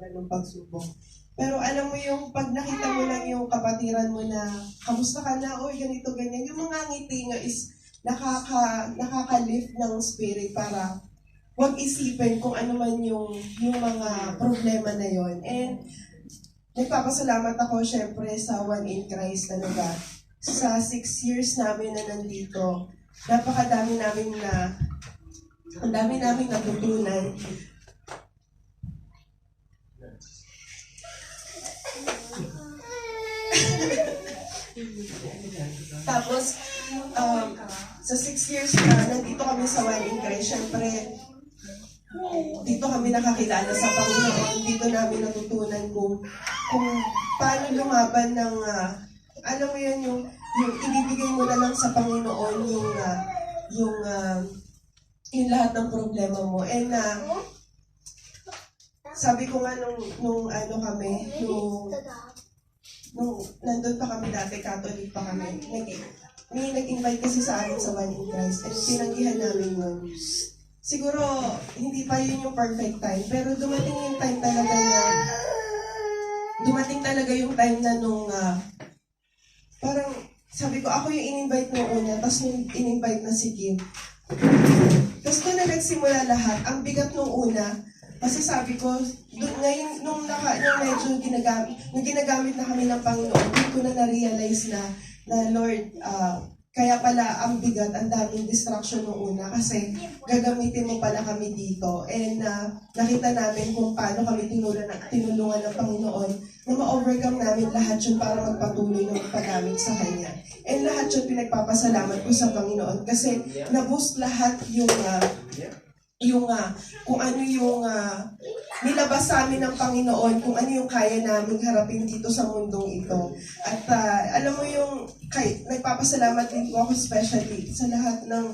ganung pagsubok. Pero alam mo yung pag nakita mo lang yung kapatiran mo na, kamusta ka na, oy ganito, ganyan, yung mga ngiti nga is nakaka-lift ng spirit para huwag isipin kung ano man yung mga problema na yon. And nagpapasalamat ako syempre sa One in Christ talaga. Sa 6 years namin na nandito, napakadami namin ang dami namin natutunan. Tapos, sa 6 years na nandito kami sa One in Christ, syempre, dito kami nakakilala sa Panginoon. Dito namin natutunan kung paano lumaban ng, alam mo yan, yung ibibigay mo na lang sa Panginoon yung lahat ng problema mo. And sabi ko nga nung nandun pa kami dati, Catholic pa kami, may nag-invite kasi sa amin sa One in Christ, and tinanggihan namin yun. Siguro, hindi pa yun yung perfect time, pero dumating talaga yung time na nung, parang, sabi ko, ako yung in-invite nung una, tapos nung in-invite na si Kim. Tapos doon na nagsimula lahat, ang bigat nung una, kasi sabi ko, ngayon, nung medyo ginagamit na kami ng Panginoon, doon ko na na-realize na Lord, kaya pala ang bigat, ang daming distraction nung una, kasi gagamitin mo pala kami dito. And nakita namin kung paano kami tinulungan ng Panginoon na ma-overcome namin lahat yun para magpatuloy ng paggamit sa Kanya. And lahat yun pinagpapasalamat ko sa Panginoon kasi na-boost lahat kung ano yung nilabas sa amin ng Panginoon, kung ano yung kaya namin harapin dito sa mundong ito. At alam mo nagpapasalamat din po ako especially sa lahat ng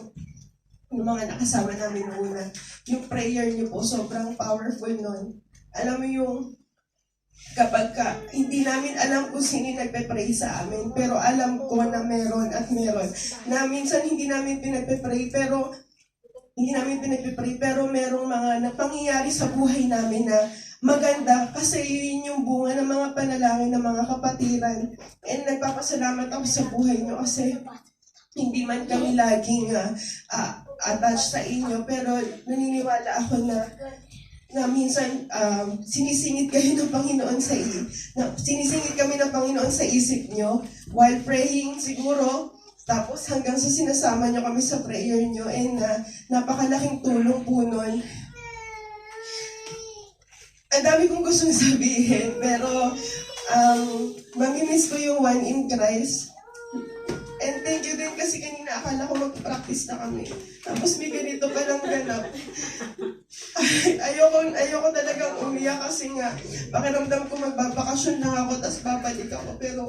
mga nakasama namin una. Yung prayer niyo po, sobrang powerful nun. Alam mo yung kapag hindi namin alam kung sino nagpe-pray sa amin, pero alam ko na meron at meron. Na minsan hindi namin pinagpe-pray, pero merong mga napangyayari sa buhay namin na maganda kasi yun yung bunga ng mga panalangin ng mga kapatiran. And nagpapasalamat ako sa buhay nyo kasi hindi man kami laging attached sa inyo, pero naniniwala ako na minsan sinisingit kayo ng Panginoon sinisingit kami ng Panginoon sa isip nyo while praying siguro. Tapos hanggang sa sinasama nyo kami sa prayer nyo, and napakalaking tulong po nun. Ang dami kong gustong sabihin, pero mamimiss ko yung One in Christ. And thank you din kasi kanina akala ko mag-practice na kami. Tapos may ganito palang ganap. Ayoko talagang umiyak kasi nga pakiramdam ko magbabakasyon lang ako tapos babalik ako, pero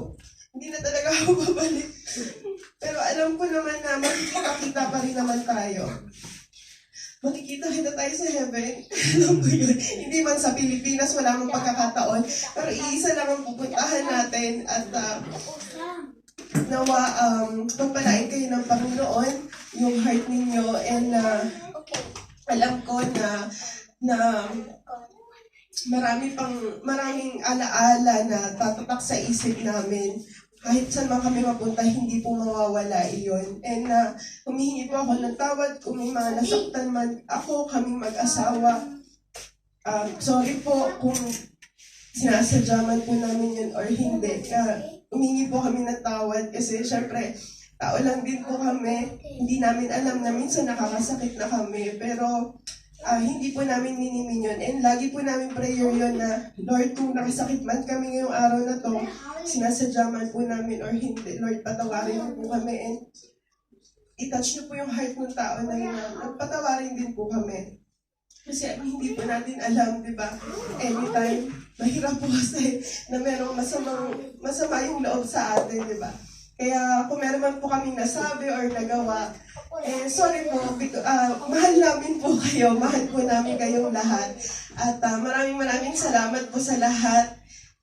hindi na talaga ako babalik. Pero alam ko naman na makikita pa rin naman tayo. Makikita tayo sa heaven. Alam ko yun. Hindi man sa Pilipinas, wala mong pagkakataon. Pero iisa lang ang pupuntahan natin. At nawa, pagpalain kayo ng Panginoon, yung heart ninyo. And alam ko na maraming alaala na tatatak sa isip namin. Kahit saan man kami mapunta, hindi po mawawala iyon. And humihingi po ako ng tawad kung may mga nasaktan man ako, kaming mag-asawa. Sorry po kung sinasadya man po namin yun or hindi. Humihingi po kami ng tawad kasi syempre, tao lang din po kami. Hindi namin alam na minsan nakakasakit na kami. Pero hindi po namin minimin yun. And lagi po namin prayer yun na, Lord, kung nakasakit man kami ngayong araw na to, sinasadya man po namin or hindi, Lord, patawarin niyo po kami and i-touch niyo po yung heart ng tao na yun. Patawarin din po kami. Kasi hindi po natin alam, di ba? Anytime, mahirap po kasi na merong masama yung loob sa atin, di ba? Kaya kung meron man po kaming nasabi or nagawa, sorry po, mahal namin po kayo, mahal po namin kayong lahat. At maraming salamat po sa lahat.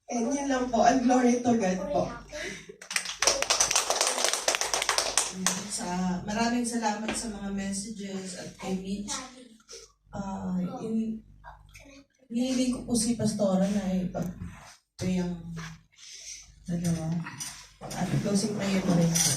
And yun lang po, and glory to God po. Maraming salamat sa mga messages at kay Mitch. Hinihiling ko po si Pastora na ipag ito yung dalawa. At closing prayer na rin po.